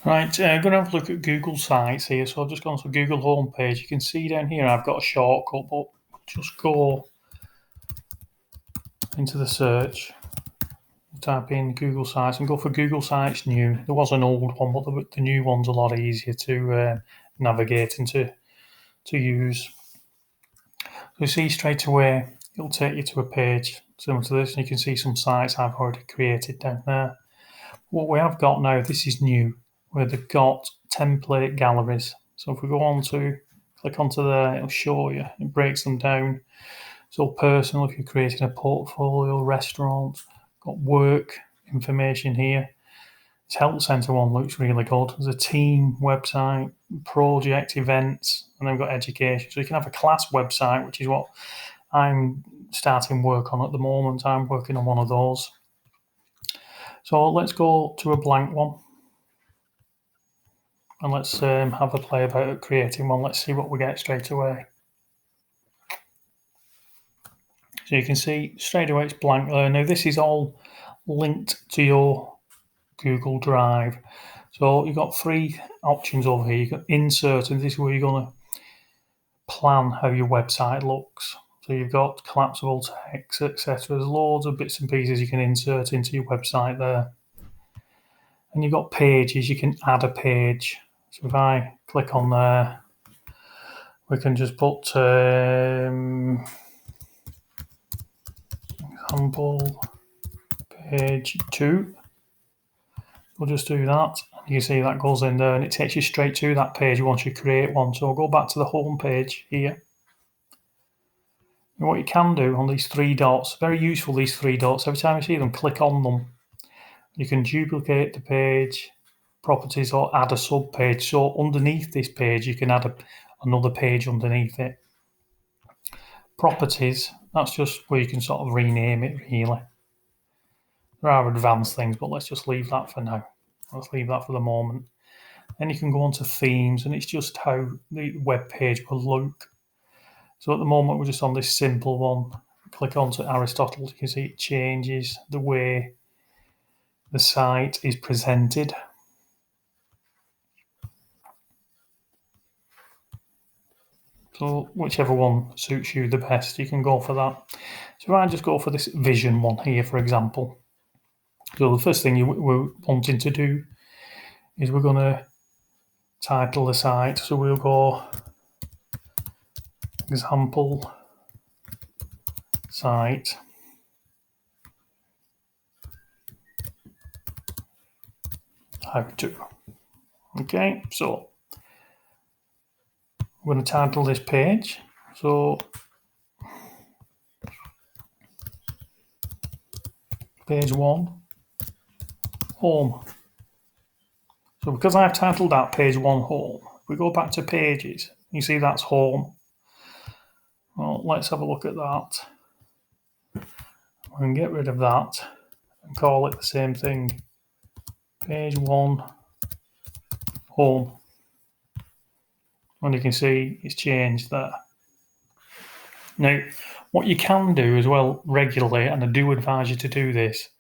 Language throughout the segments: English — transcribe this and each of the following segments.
Right, I'm going to have a look at Google Sites here. So I've just gone to Google homepage. You can see down here I've got a shortcut, but just go into the search, type in Google Sites and go for Google Sites New. There was an old one, but the new one's a lot easier to navigate and to use. So you see straight away, it'll take you to a page similar to this, and you can see some sites I've already created down there. What we have got now, this is new, where they've got template galleries. So if we go on to, click onto there, it'll show you, it breaks them down. So personal, if you're creating a portfolio, restaurant, got work information here. This help centre one looks really good. There's a team website, project events, and then we've got education. So you can have a class website, which is what I'm starting work on at the moment. I'm working on one of those. So let's go to a blank one. And let's have a play about creating one. Let's see what we get straight away. So you can see straight away it's blank there. Now this is all linked to your Google Drive. So you've got three options over here. You've got insert, and this is where you're going to plan how your website looks. So you've got collapsible text, etc. There's loads of bits and pieces you can insert into your website there. And you've got pages, you can add a page. So if I click on there, we can just put example page 2. We'll just do that. You see that goes in there and it takes you straight to that page once you create one. So I'll go back to the home page here. And what you can do on these three dots, very useful, these three dots, every time you see them, click on them. You can duplicate the page, properties, or add a sub page. So underneath this page, you can add another page underneath it. Properties, that's just where you can sort of rename it, really. There are advanced things, but let's just leave that for now. Let's leave that for the moment. Then you can go on to themes, and it's just how the web page will look. So at the moment, we're just on this simple one. Click onto Aristotle, you can see it changes the way the site is presented. So whichever one suits you the best, you can go for that. So if I just go for this vision one here, for example. So the first thing we're wanting to do is we're going to title the site. So we'll go example site. How to. Okay, so I'm going to title this page. So page 1, home. So because I've titled that page 1 home, we go back to pages. You see that's home. Well, let's have a look at that. We can get rid of that and call it the same thing. Page 1 home. And you can see it's changed there. Now, what you can do as well regularly, and I do advise you to do this,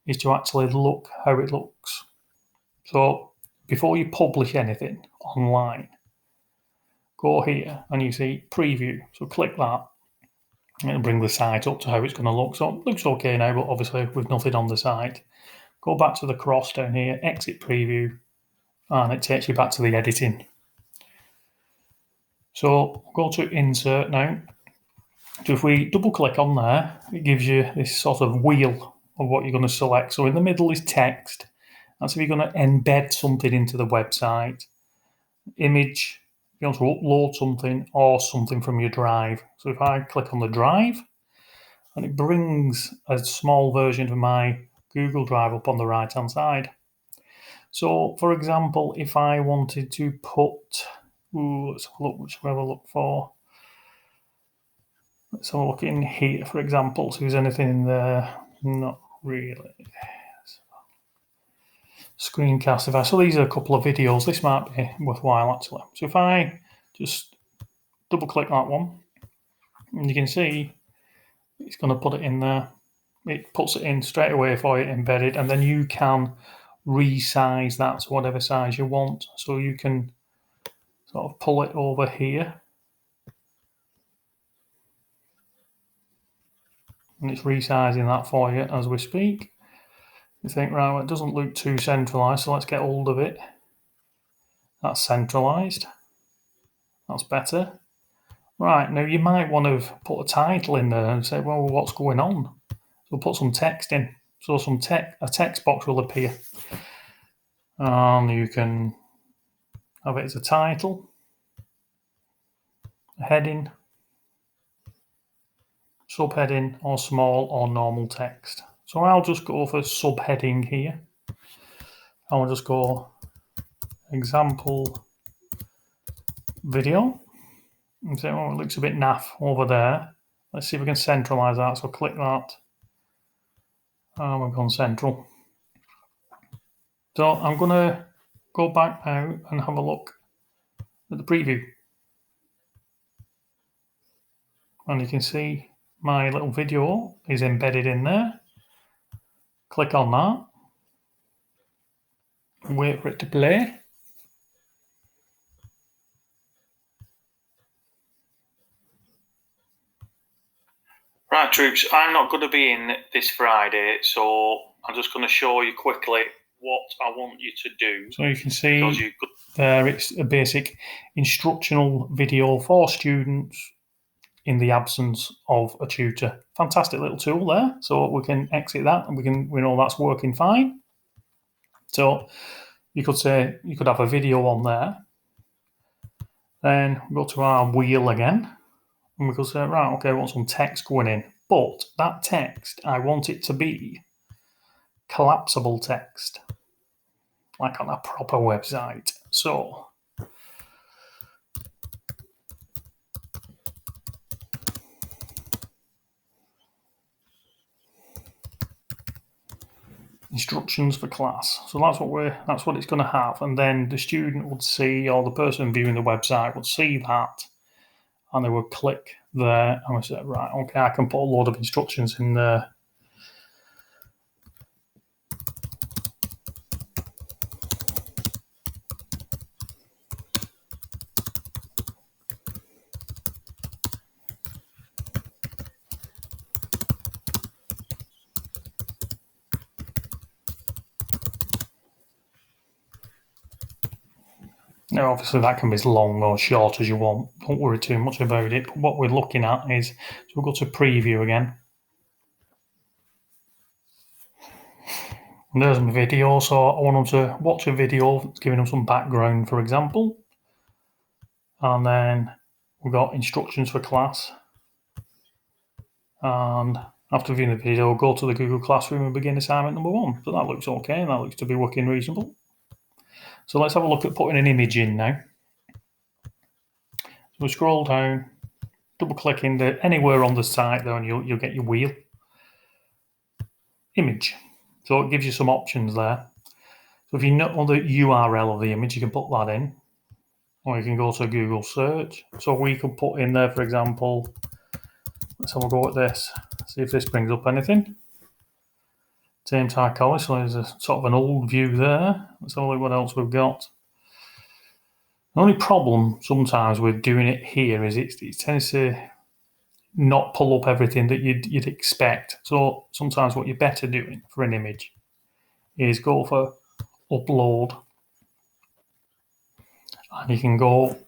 is to actually look how it looks. So before you publish anything online, go here and you see preview. So click that. It'll bring the site up to how it's going to look. So it looks okay now, but obviously with nothing on the site. Go back to the cross down here, exit preview, and it takes you back to the editing. So go to insert now. So if we double click on there, it gives you this sort of wheel of what you're going to select. So in the middle is text. That's if you're going to embed something into the website. Image, if you want to upload something or something from your drive. So if I click on the drive, and it brings a small version of my Google Drive up on the right hand side. So for example, if I wanted to put, let's have a look, which will I look for? Let's have a look in here, for example. So is anything in there? Not really. Screencastify. So these are a couple of videos. This might be worthwhile actually. So if I just double click that one, and you can see it's going to put it in there. It puts it in straight away for you embedded, and then you can resize that to whatever size you want. So you can sort of pull it over here, and it's resizing that for you as we speak. You think, right, well, it doesn't look too centralized, so let's get hold of it. That's centralized. That's better. Right, now you might want to put a title in there and say, well, what's going on? So put some text in. So a text box will appear. And you can have it as a title, a heading, subheading, or small or normal text. So I'll just go for subheading here. I'll just go example video. And say, oh, it looks a bit naff over there. Let's see if we can centralize that. So click that. And we've gone central. So I'm going to go back now and have a look at the preview. And you can see my little video is embedded in there. Click on that. Wait for it to play. Right, troops, I'm not going to be in this Friday, so I'm just going to show you quickly what I want you to do. So you can see there it's a basic instructional video for students in the absence of a tutor. Fantastic little tool there. So we can exit that and we know that's working fine. So you could say you could have a video on there. Then go to our wheel again. And we could say, right, okay, I want some text going in. But that text, I want it to be collapsible text, like on a proper website. So instructions for class. So that's what it's going to have. And then the student would see, or the person viewing the website would see that, and they would click there and we say, right, okay, I can put a load of instructions in there. Now, obviously, that can be as long or short as you want. Don't worry too much about it. But what we're looking at is, so we'll go to preview again. And there's my video. So I want them to watch a video, giving them some background, for example. And then we've got instructions for class. And after viewing the video, go to the Google Classroom and begin assignment number 1. So that looks okay, and that looks to be working reasonable. So let's have a look at putting an image in now. So we scroll down, double click anywhere on the site there, and you'll get your wheel. Image. So it gives you some options there. So if you know the URL of the image, you can put that in. Or you can go to Google search. So we could put in there, for example, let's have a go at this. See if this brings up anything. Same psychology, so there's a sort of an old view there. Let's have a look what else we've got. The only problem sometimes with doing it here is it tends to not pull up everything that you'd expect. So sometimes what you're better doing for an image is go for upload, and you can go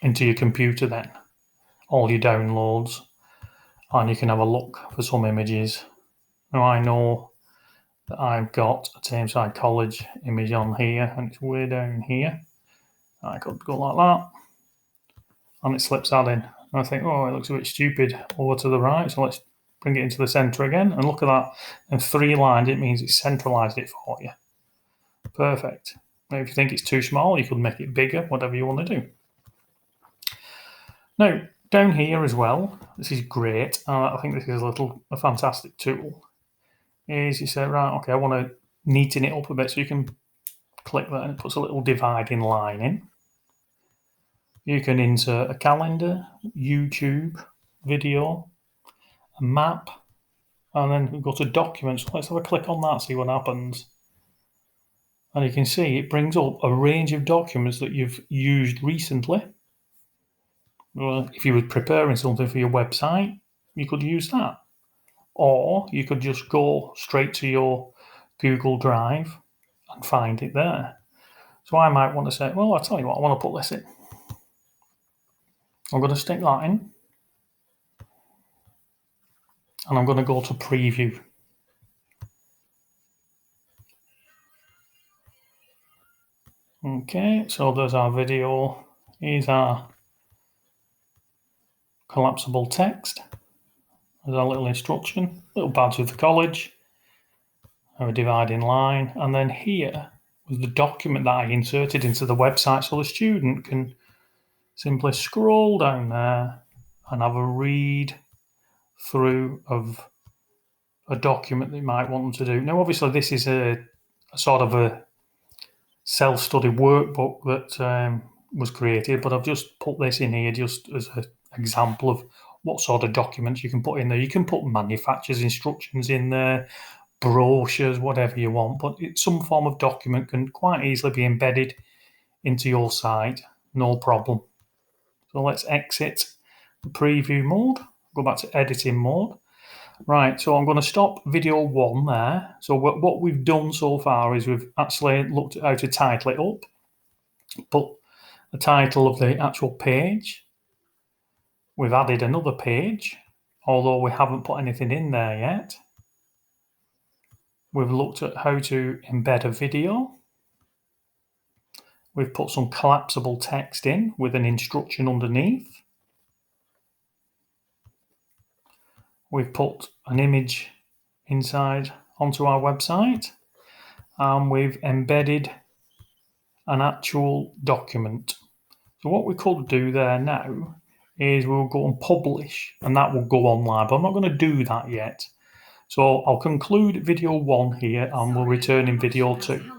into your computer then, all your downloads, and you can have a look for some images. Now I know that I've got a Tameside College image on here, and it's way down here. I could go like that, and it slips that in. And I think, oh, it looks a bit stupid over to the right, so let's bring it into the center again, and look at that. And 3 lines, it means it's centralized it for you. Perfect. Now, if you think it's too small, you could make it bigger, whatever you want to do. Now, down here as well, this is great. I think this is a fantastic tool. Is you say, right, okay, I want to neaten it up a bit, so you can click that and it puts a little dividing line in. You can insert a calendar, YouTube, video, a map, and then we go to documents. Let's have a click on that, see what happens. And you can see it brings up a range of documents that you've used recently. Well, if you were preparing something for your website, you could use that. Or you could just go straight to your Google Drive and find it there. So I might want to say, well, I'll tell you what, I want to put this in. I'm going to stick that in. And I'm going to go to preview. Okay, so there's our video. Here's our collapsible text. There's our little instruction, little badge of the college, our dividing line, and then here was the document that I inserted into the website so the student can simply scroll down there and have a read through of a document they might want them to do. Now, obviously, this is a sort of a self-study workbook that was created, but I've just put this in here just as an example of what sort of documents you can put in there. You can put manufacturer's instructions in there, brochures, whatever you want, but some form of document can quite easily be embedded into your site, no problem. So let's exit the preview mode, go back to editing mode. Right, so I'm going to stop video 1 there. So what we've done so far is we've actually looked at how to title it up, put the title of the actual page. We've added another page, although we haven't put anything in there yet. We've looked at how to embed a video. We've put some collapsible text in with an instruction underneath. We've put an image inside onto our website, and we've embedded an actual document. So what we could do there now is we'll go and publish, and that will go online, but I'm not going to do that yet. So I'll conclude video 1 here and we'll return in video 2.